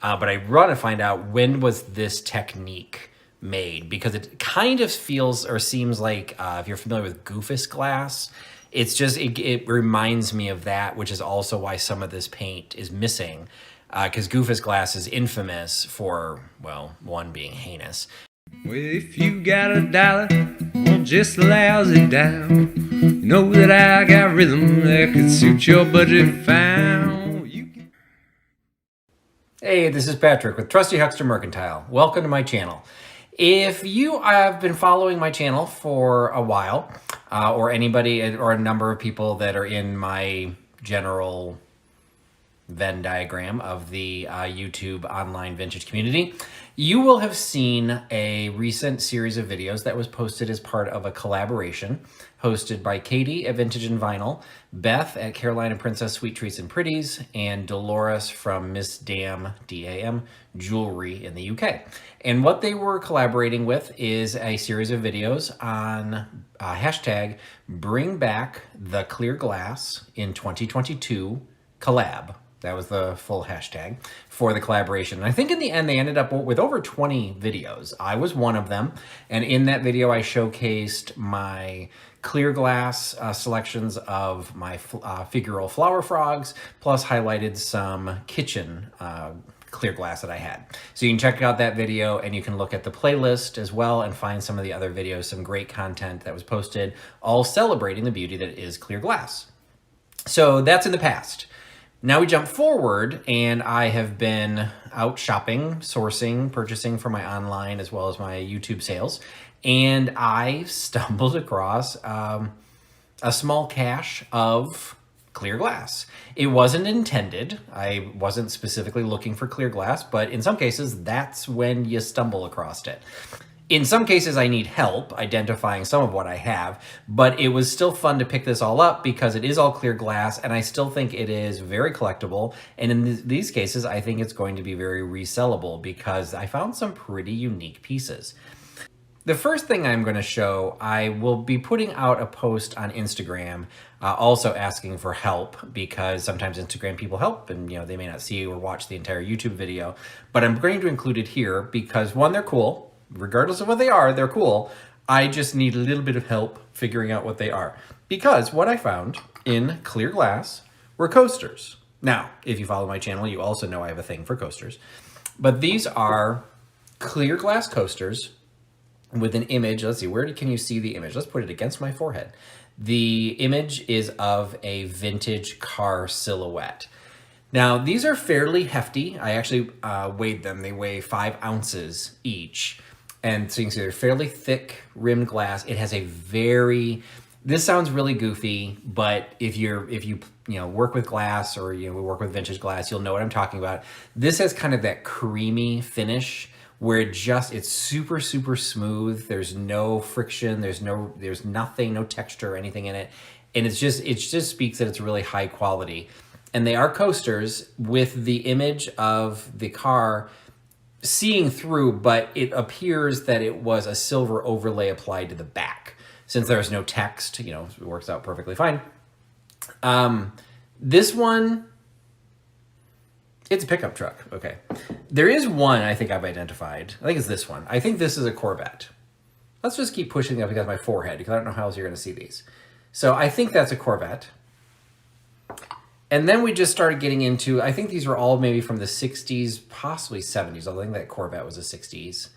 but I want to find out, when was this technique made, because it kind of feels or seems like, if you're familiar with Goofus glass, it's just, it reminds me of that, which is also why some of this paint is missing, because Goofus glass is infamous for, well, one, being heinous. Well, if you got a dollar, well, just lousy down. You know that I got rhythm that could suit your budget fine. Hey, this is Patrick with Trusty Huckster Mercantile. Welcome to my channel. If you have been following my channel for a while, or anybody or a number of people that are in my general Venn diagram of the YouTube online vintage community, you will have seen a recent series of videos that was posted as part of a collaboration hosted by Katie at Vintage and Vinyl, Beth at Carolina Princess Sweet Treats and Pretties, and Dolores from Miss Dam, D-A-M, Jewelry in the UK. And what they were collaborating with is a series of videos on hashtag Bring Back the Clear Glass in 2022 collab. That was the full hashtag for the collaboration. And I think in the end, they ended up with over 20 videos. I was one of them. And in that video, I showcased my clear glass selections of my figural flower frogs, plus highlighted some kitchen clear glass that I had. So you can check out that video, and you can look at the playlist as well and find some of the other videos, some great content that was posted, all celebrating the beauty that is clear glass. So that's in the past. Now we jump forward, and I have been out shopping, sourcing, purchasing for my online as well as my YouTube sales, and I stumbled across a small cache of clear glass. It wasn't intended. I wasn't specifically looking for clear glass, but in some cases, that's when you stumble across it. In some cases, I need help identifying some of what I have, but it was still fun to pick this all up because it is all clear glass, and I still think it is very collectible. And in these cases, I think it's going to be very resellable because I found some pretty unique pieces. The first thing I'm going to show, I will be putting out a post on Instagram, also asking for help, because sometimes Instagram people help and they may not see or watch the entire YouTube video, but I'm going to include it here because, one, they're cool. Regardless of what they are, they're cool. I just need a little bit of help figuring out what they are. Because what I found in clear glass were coasters. Now, if you follow my channel, you also know I have a thing for coasters. But these are clear glass coasters with an image. Let's see, where can you see the image? Let's put it against my forehead. The image is of a vintage car silhouette. Now, these are fairly hefty. I actually weighed them. They weigh 5 ounces each. And so you can see they're fairly thick rimmed glass. It has a this sounds really goofy, but if you work with glass or we work with vintage glass, you'll know what I'm talking about. This has kind of that creamy finish where it's super, super smooth. There's no friction. There's nothing, no texture or anything in it. And it just speaks that it's really high quality. And they are coasters with the image of the car seeing through, but it appears that it was a silver overlay applied to the back. Since there's no text, it works out perfectly fine. This one, it's a pickup truck. Okay. There is one I think I've identified. I think it's this one. I think this is a Corvette. Let's just keep pushing it up against my forehead because I don't know how else you're going to see these. So I think that's a Corvette. And then we just started getting into, I think these were all maybe from the 60s, possibly 70s. I think that Corvette was the 60s.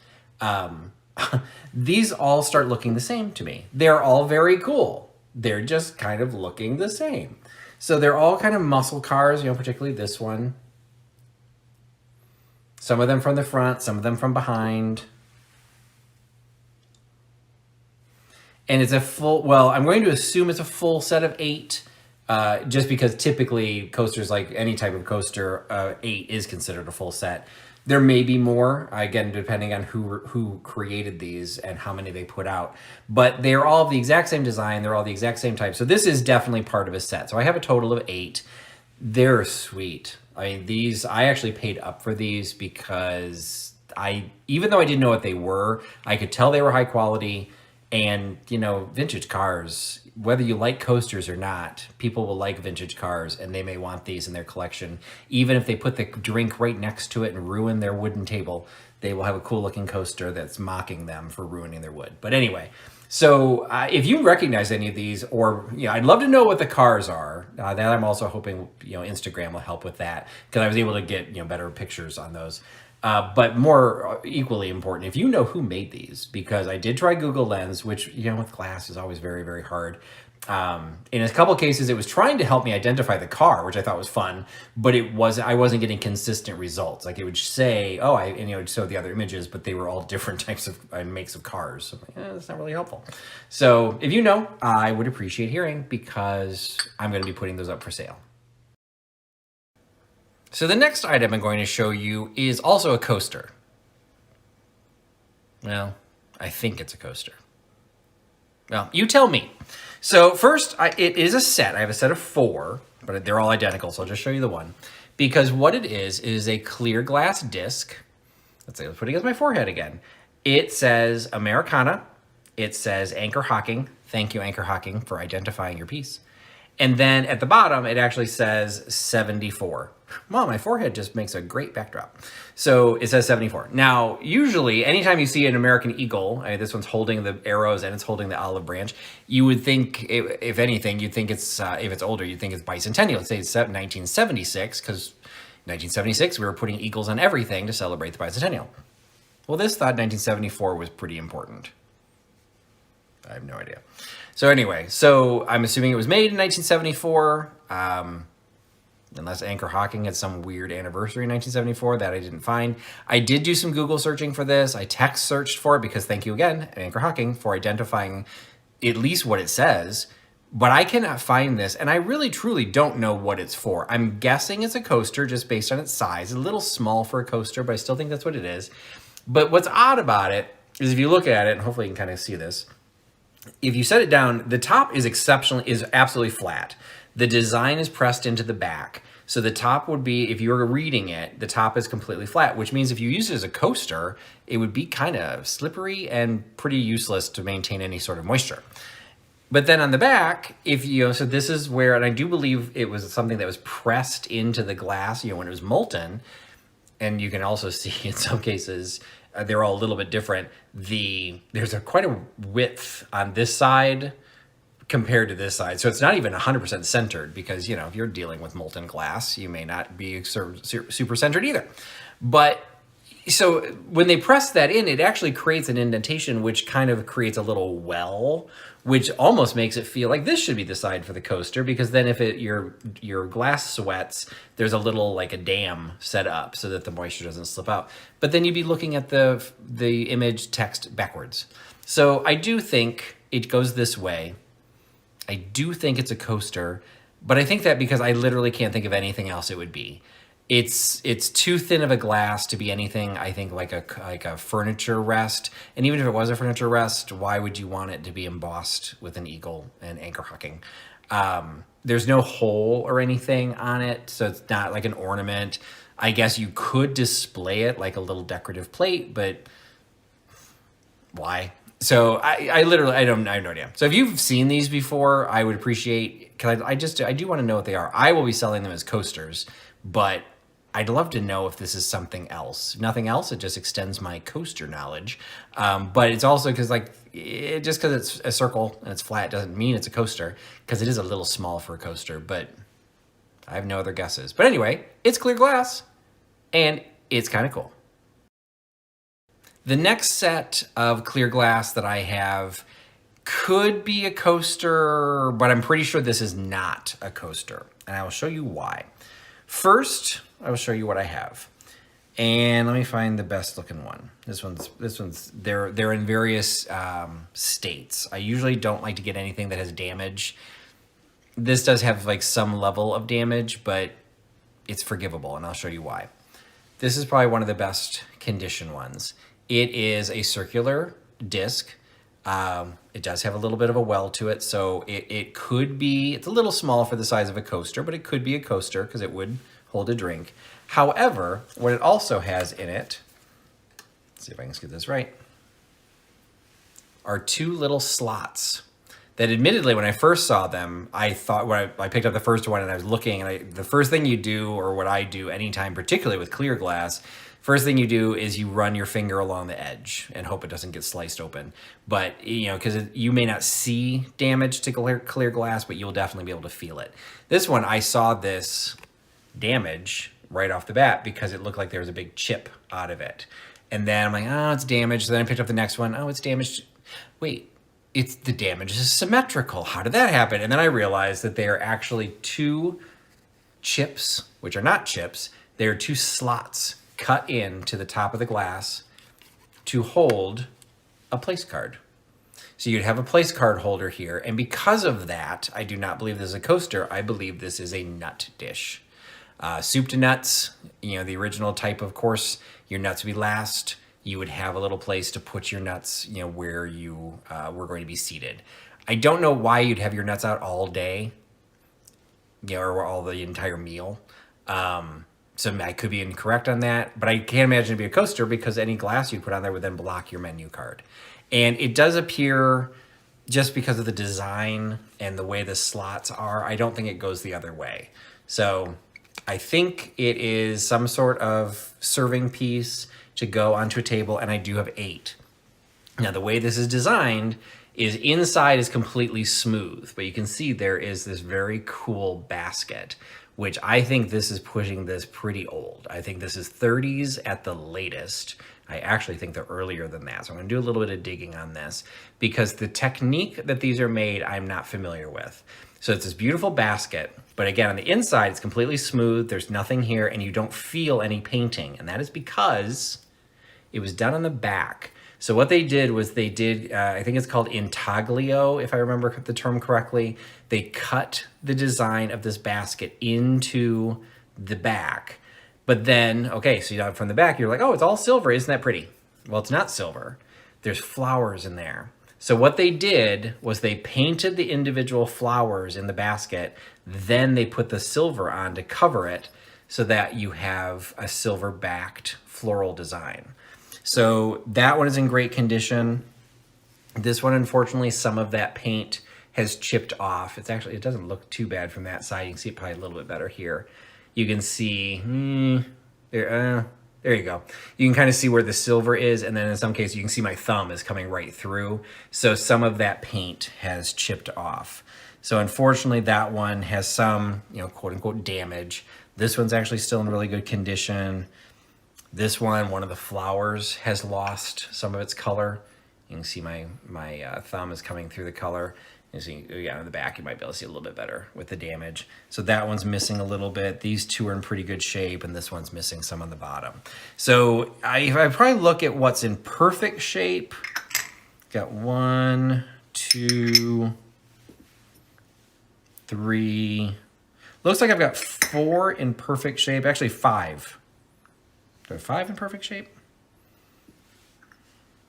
These all start looking the same to me. They're all very cool. They're just kind of looking the same. So they're all kind of muscle cars, particularly this one. Some of them from the front, some of them from behind. And it's a full, I'm going to assume it's a full set of 8. Just because typically coasters, like any type of coaster, 8 is considered a full set. There may be more, again, depending on who created these and how many they put out. But they're all the exact same design. They're all the exact same type. So this is definitely part of a set. So I have a total of 8. They're sweet. I mean, I actually paid up for these because even though I didn't know what they were, I could tell they were high quality. And, you know, vintage cars, whether you like coasters or not, people will like vintage cars and they may want these in their collection. Even if they put the drink right next to it and ruin their wooden table, they will have a cool looking coaster that's mocking them for ruining their wood. But anyway, so if you recognize any of these, or, you know, I'd love to know what the cars are. That I'm also hoping, you know, Instagram will help with that, because I was able to get, you know, better pictures on those. But more equally important, if you know who made these, because I did try Google Lens, which, you know, with glass is always very, very hard. In a couple cases, it was trying to help me identify the car, which I thought was fun, but I wasn't getting consistent results. Like it would say, oh, and you know, it'd show the other images, but they were all different types of makes of cars. So I'm like, that's not really helpful. So if you know, I would appreciate hearing, because I'm going to be putting those up for sale. So the next item I'm going to show you is also a coaster. Well, I think it's a coaster. Well, you tell me. So first, it is a set. I have a set of 4, but they're all identical, so I'll just show you the one. Because what it is a clear glass disc. Let's put it against my forehead again. It says Americana. It says Anchor Hocking. Thank you, Anchor Hocking, for identifying your piece. And then at the bottom, it actually says 74. Wow, my forehead just makes a great backdrop. So it says 74. Now, usually, anytime you see an American eagle, this one's holding the arrows and it's holding the olive branch, you would think, if anything, you'd think it's, if it's older, you'd think it's bicentennial. Let's say it's 1976, because 1976, we were putting eagles on everything to celebrate the bicentennial. Well, this thought 1974 was pretty important. I have no idea. So anyway, so I'm assuming it was made in 1974, unless Anchor Hocking had some weird anniversary in 1974 that I didn't find. I did do some Google searching for this. I text searched for it, because thank you again, Anchor Hocking, for identifying at least what it says. But I cannot find this, and I really truly don't know what it's for. I'm guessing it's a coaster just based on its size. A little small for a coaster, but I still think that's what it is. But what's odd about it is, if you look at it, and hopefully you can kind of see this, if you set it down, the top is absolutely flat. The design is pressed into the back. So the top would be, if you were reading it, the top is completely flat, which means if you use it as a coaster, it would be kind of slippery and pretty useless to maintain any sort of moisture. But then on the back, so this is where, and I do believe it was something that was pressed into the glass, when it was molten. And you can also see in some cases, they're all a little bit different. There's quite a width on this side compared to this side. So it's not even 100% centered, because, if you're dealing with molten glass, you may not be super centered either. But so when they press that in, it actually creates an indentation, which kind of creates a little well, which almost makes it feel like this should be the side for the coaster, because then if your glass sweats, there's a little, like a dam set up so that the moisture doesn't slip out. But then you'd be looking at the image text backwards. So I do think it goes this way. I do think it's a coaster, but I think that because I literally can't think of anything else it would be. It's too thin of a glass to be anything, I think, like a furniture rest. And even if it was a furniture rest, why would you want it to be embossed with an eagle and Anchor Hocking? There's no hole or anything on it, so it's not like an ornament. I guess you could display it like a little decorative plate, but why? So I have no idea. So if you've seen these before, I would appreciate, because I do want to know what they are. I will be selling them as coasters, but I'd love to know if this is something else. If nothing else, it just extends my coaster knowledge. But it's also because, just because it's a circle and it's flat doesn't mean it's a coaster, because it is a little small for a coaster, but I have no other guesses. But anyway, it's clear glass, and it's kind of cool. The next set of clear glass that I have could be a coaster, but I'm pretty sure this is not a coaster, and I will show you why. First, I will show you what I have. And let me find the best looking one. This one's they're in various states. I usually don't like to get anything that has damage. This does have some level of damage, but it's forgivable, and I'll show you why. This is probably one of the best condition ones. It is a circular disc. It does have a little bit of a well to it, so it could be, it's a little small for the size of a coaster, but it could be a coaster because it would hold a drink. However, what it also has in it, let's see if I can get this right. are two little slots that admittedly, when I first saw them, I thought when I picked up the first one and I was looking, and the first thing you do, or what I do anytime, particularly with clear glass, first thing you do is you run your finger along the edge and hope it doesn't get sliced open. But, you know, because you may not see damage to clear glass, but you'll definitely be able to feel it. This one, I saw this damage right off the bat because it looked like there was a big chip out of it. And then I'm like, oh, it's damaged. So then I picked up the next one. Oh, it's damaged. Wait. It's the damage is symmetrical. How did that happen? And then I realized that they are actually two chips, which are not chips. They are two slots cut into the top of the glass to hold a place card. So you'd have a place card holder here. And because of that, I do not believe this is a coaster. I believe this is a nut dish. Soup to nuts, you know, the original type, of course, your nuts would be last. You would have a little place to put your nuts, you know, where you were going to be seated. I don't know why you'd have your nuts out all day, you know, or all the entire meal. So I could be incorrect on that, but I can't imagine it'd be a coaster because any glass you put on there would then block your menu card. And it does appear, just because of the design and the way the slots are, I don't think it goes the other way. So I think it is some sort of serving piece to go onto a table, and I do have 8. Now, the way this is designed is inside is completely smooth, but you can see there is this very cool basket, which I think this is pushing this pretty old. I think this is 30s at the latest. I actually think they're earlier than that. So I'm gonna do a little bit of digging on this because the technique that these are made, I'm not familiar with. So it's this beautiful basket, but again, on the inside, it's completely smooth. There's nothing here, and you don't feel any painting. And that is because it was done on the back. So what they did was they did, I think it's called intaglio, if I remember the term correctly. They cut the design of this basket into the back. But then, okay, so you know, from the back, you're like, oh, it's all silver. Isn't that pretty? Well, it's not silver. There's flowers in there. So what they did was they painted the individual flowers in the basket. Then they put the silver on to cover it so that you have a silver-backed floral design. So that one is in great condition. This one, unfortunately, some of that paint has chipped off. It's actually, it doesn't look too bad from that side. You can see it probably a little bit better here. You can see, there you go. You can kind of see where the silver is, and then in some cases you can see my thumb is coming right through. So some of that paint has chipped off. So unfortunately that one has some, you know, quote unquote damage. This one's actually still in really good condition. This one of the flowers has lost some of its color. You can see my thumb is coming through the color. You see, yeah, in the back, you might be able to see a little bit better with the damage. So that one's missing a little bit. These two are in pretty good shape, and this one's missing some on the bottom. So I probably look at what's in perfect shape. Got 1, 2, 3. Looks like I've got 4 in perfect shape. Actually, 5. Do I have 5 in perfect shape?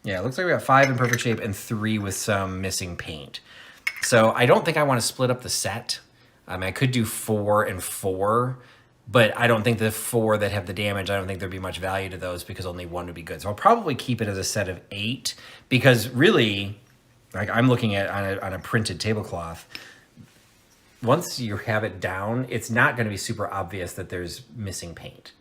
Yeah, it looks like we got 5 in perfect shape and 3 with some missing paint. So I don't think I want to split up the set. I mean, I could do 4 and 4, but I don't think the 4 that have the damage, I don't think there'd be much value to those because only 1 would be good. So I'll probably keep it as a set of 8 because really, like I'm looking at on a printed tablecloth, once you have it down, it's not going to be super obvious that there's missing paint.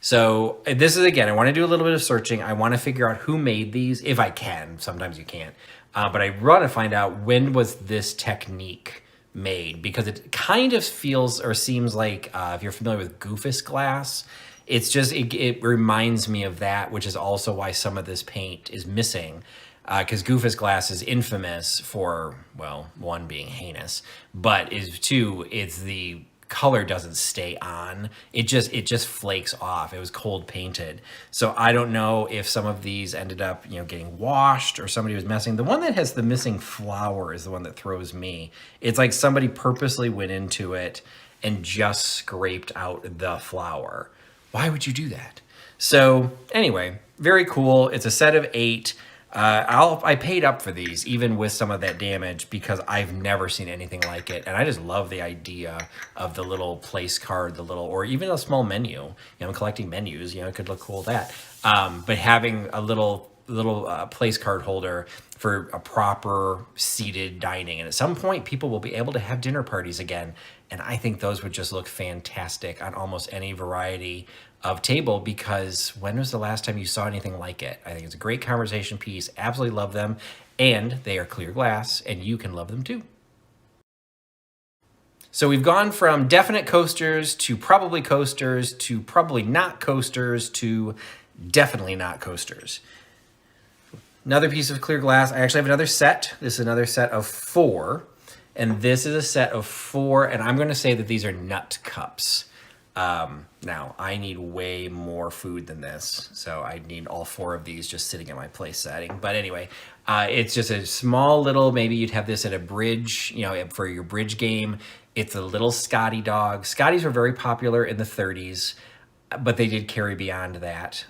So this is, again, I want to do a little bit of searching. I want to figure out who made these, if I can. Sometimes you can't. But I want to find out when was this technique made, because it kind of feels or seems like, if you're familiar with Goofus glass, it's just, it reminds me of that, which is also why some of this paint is missing. Because Goofus glass is infamous for, well, 1 being heinous, but 2, it's the color doesn't stay on. It just flakes off. It was cold painted. So I don't know if some of these ended up, you know, getting washed or somebody was messing. The one that has the missing flower is the one that throws me. It's like somebody purposely went into it and just scraped out the flower. Why would you do that? So anyway, very cool. It's a set of 8. I paid up for these, even with some of that damage, because I've never seen anything like it. And I just love the idea of the little place card, or even a small menu. You know, I'm collecting menus, you know, it could look cool with that. But having a little place card holder for a proper seated dining. And at some point, people will be able to have dinner parties again. And I think those would just look fantastic on almost any variety of table, because when was the last time you saw anything like it? I think it's a great conversation piece. Absolutely love them. And they are clear glass, and you can love them too. So we've gone from definite coasters to probably not coasters to definitely not coasters. Another piece of clear glass. I actually have another set. This is another set of 4. And this is a set of 4. And I'm going to say that these are nut cups. Now, I need way more food than this. So I need all 4 of these just sitting in my place setting. But anyway, it's just a small little, maybe you'd have this at a bridge, for your bridge game. It's a little Scotty dog. Scotties were very popular in the 30s, but they did carry beyond that.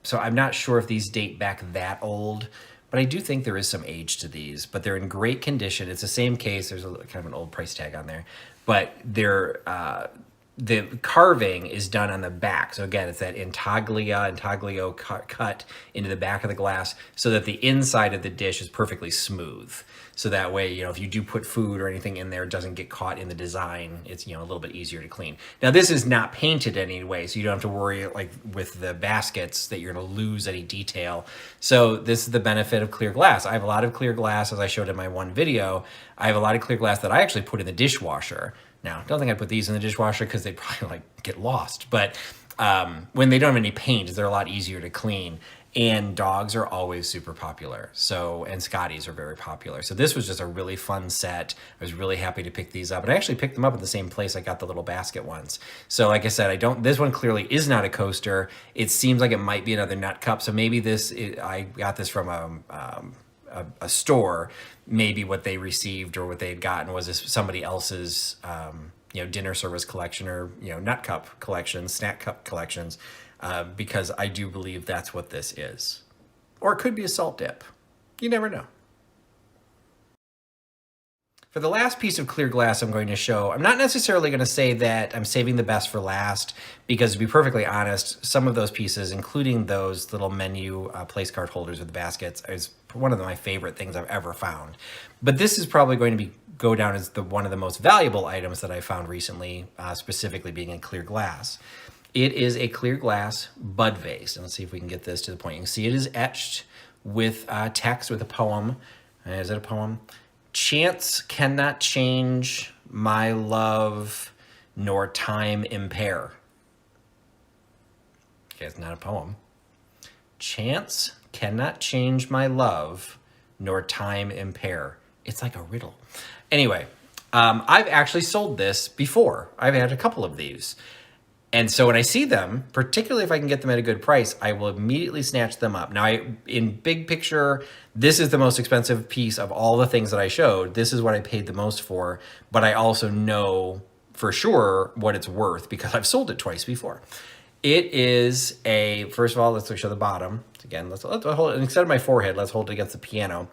So I'm not sure if these date back that old, but I do think there is some age to these, but they're in great condition. It's the same case. There's a kind of an old price tag on there, but they're, the carving is done on the back. So again, it's that intaglio cut into the back of the glass so that the inside of the dish is perfectly smooth. So that way, if you do put food or anything in there, it doesn't get caught in the design. It's, a little bit easier to clean. Now, this is not painted anyway, so you don't have to worry, like with the baskets, that you're going to lose any detail. So this is the benefit of clear glass. I have a lot of clear glass, as I showed in my one video. I have a lot of clear glass that I actually put in the dishwasher. Now, I don't think I'd put these in the dishwasher because they'd probably get lost. But when they don't have any paint, they're a lot easier to clean. And dogs are always super popular. And Scotties are very popular. So this was just a really fun set. I was really happy to pick these up. And I actually picked them up at the same place I got the little basket ones. So like I said, this one clearly is not a coaster. It seems like it might be another nut cup. So maybe I got this from a store. Maybe what they received or what they had gotten was somebody else's dinner service collection or nut cup collections, snack cup collections. Because I do believe that's what this is. Or it could be a salt dip. You never know. For the last piece of clear glass I'm going to show, I'm not necessarily going to say that I'm saving the best for last, because to be perfectly honest, some of those pieces, including those little menu place card holders with baskets, is one of my favorite things I've ever found. But this is probably going to go down as one of the most valuable items that I found recently, specifically being in clear glass. It is a clear glass bud vase. And let's see if we can get this to the point. You can see it is etched with text, with a poem. Is it a poem? Chance cannot change my love, nor time impair. Okay, it's not a poem. Chance cannot change my love, nor time impair. It's like a riddle. Anyway, I've actually sold this before. I've had a couple of these. And so when I see them, particularly if I can get them at a good price, I will immediately snatch them up. Now, in big picture, this is the most expensive piece of all the things that I showed. This is what I paid the most for, but I also know for sure what it's worth because I've sold it twice before. It is first of all, let's show the bottom. Again, let's hold it, instead of my forehead, let's hold it against the piano.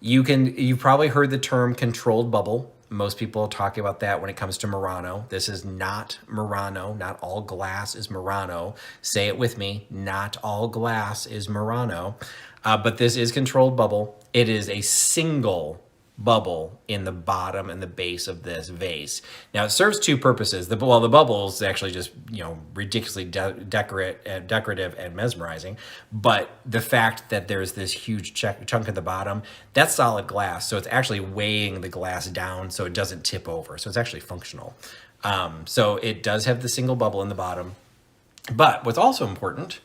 You've probably heard the term controlled bubble. Most people talk about that when it comes to Murano. This is not Murano. Not all glass is Murano. Say it with me. Not all glass is Murano. But this is controlled bubble. It is a single bubble in the bottom and the base of this vase. Now it serves two purposes. The bubble is actually just ridiculously decorative and mesmerizing, but the fact that there's this huge chunk at the bottom, that's solid glass, so it's actually weighing the glass down so it doesn't tip over, so it's actually functional. So it does have the single bubble in the bottom, but what's also important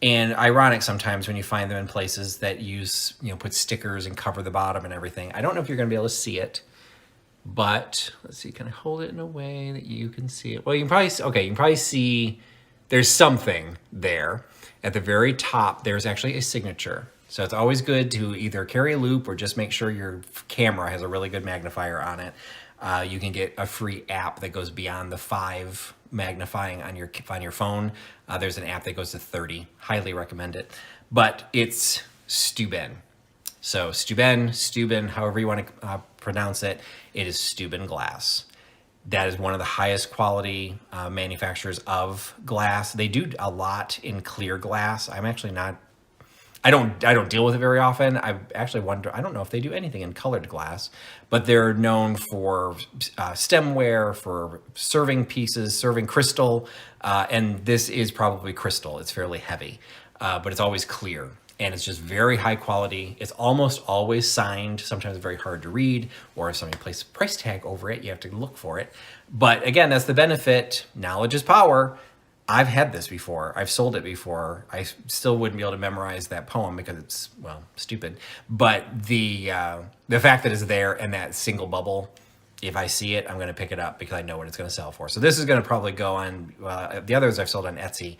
and ironic sometimes when you find them in places that use, put stickers and cover the bottom and everything. I don't know if you're going to be able to see it, but let's see, can I hold it in a way that you can see it? Well, you can probably see there's something there. At the very top, there's actually a signature. So it's always good to either carry a loop or just make sure your camera has a really good magnifier on it. You can get a free app that goes beyond the 5 magnifying on your phone. There's an app that goes to 30. Highly recommend it. But it's Steuben. So Steuben, however you want to pronounce it, it is Steuben Glass. That is one of the highest quality manufacturers of glass. They do a lot in clear glass. I'm actually not I don't deal with it very often. I actually wonder, I don't know if they do anything in colored glass, but they're known for stemware, for serving pieces, serving crystal, and this is probably crystal. It's fairly heavy, but it's always clear. And it's just very high quality. It's almost always signed. Sometimes very hard to read, or if somebody places a price tag over it, you have to look for it. But again, that's the benefit. Knowledge is power. I've had this before. I've sold it before. I still wouldn't be able to memorize that poem because it's, well, stupid. But the fact that it's there and that single bubble, if I see it, I'm going to pick it up because I know what it's going to sell for. So this is going to probably go on, the others I've sold on Etsy.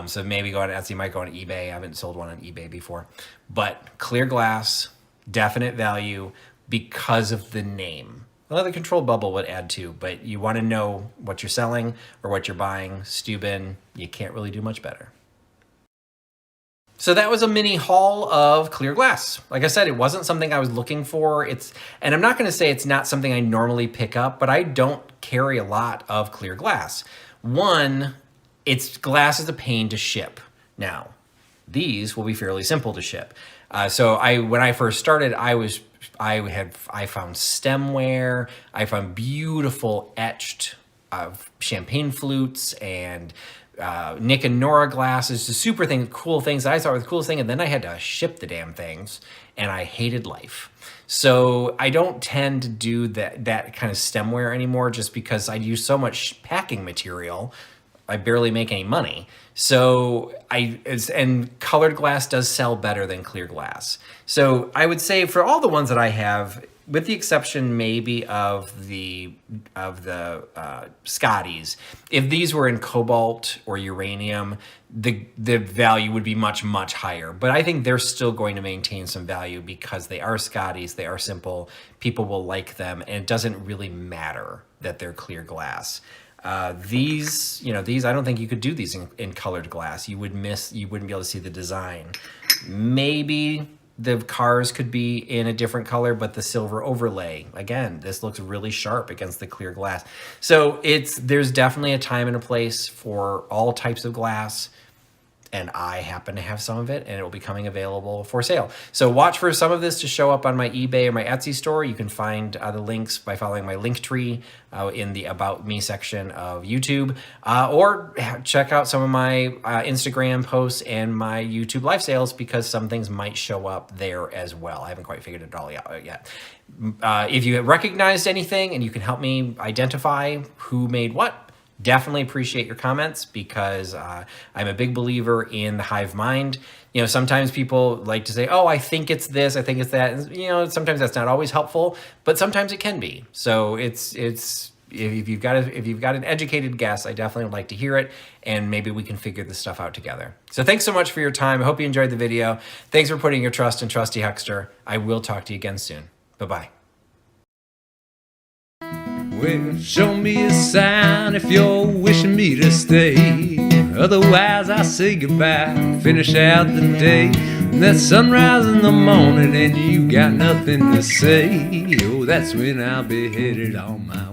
So maybe go on Etsy, might go on eBay. I haven't sold one on eBay before. But clear glass, definite value because of the name. Well, the control bubble would add too, but you want to know what you're selling or what you're buying. Steuben, you can't really do much better. So that was a mini haul of clear glass. Like I said, it wasn't something I was looking for. And I'm not going to say it's not something I normally pick up, but I don't carry a lot of clear glass. One, glass is a pain to ship. Now, these will be fairly simple to ship. So when I first started, I found stemware, I found beautiful etched champagne flutes and Nick and Nora glasses, the super cool things that I thought were the coolest thing, and then I had to ship the damn things, and I hated life. So I don't tend to do that kind of stemware anymore, just because I use so much packing material. I barely make any money. So and colored glass does sell better than clear glass. So I would say for all the ones that I have, with the exception maybe of the Scotties, if these were in cobalt or uranium, the value would be much, much higher. But I think they're still going to maintain some value because they are Scotties, they are simple, people will like them, and it doesn't really matter that they're clear glass. These, I don't think you could do these in colored glass. You wouldn't be able to see the design. Maybe the cars could be in a different color, but the silver overlay, again, this looks really sharp against the clear glass. So there's definitely a time and a place for all types of glass. And I happen to have some of it, and it will be coming available for sale. So watch for some of this to show up on my eBay or my Etsy store. You can find the links by following my link tree in the About Me section of YouTube, or check out some of my Instagram posts and my YouTube live sales, because some things might show up there as well. I haven't quite figured it all out yet. If you have recognized anything and you can help me identify who made what, definitely appreciate your comments, because I'm a big believer in the hive mind. Sometimes people like to say, oh, I think it's this, I think it's that. And, sometimes that's not always helpful, but sometimes it can be. So if you've got an educated guess, I definitely would like to hear it, and maybe we can figure this stuff out together. So thanks so much for your time. I hope you enjoyed the video. Thanks for putting your trust in Trusty Huckster. I will talk to you again soon. Bye-bye. Well, show me a sign if you're wishing me to stay. Otherwise, I say goodbye, finish out the day. And that sunrise in the morning and you got nothing to say. Oh, that's when I'll be headed on my way.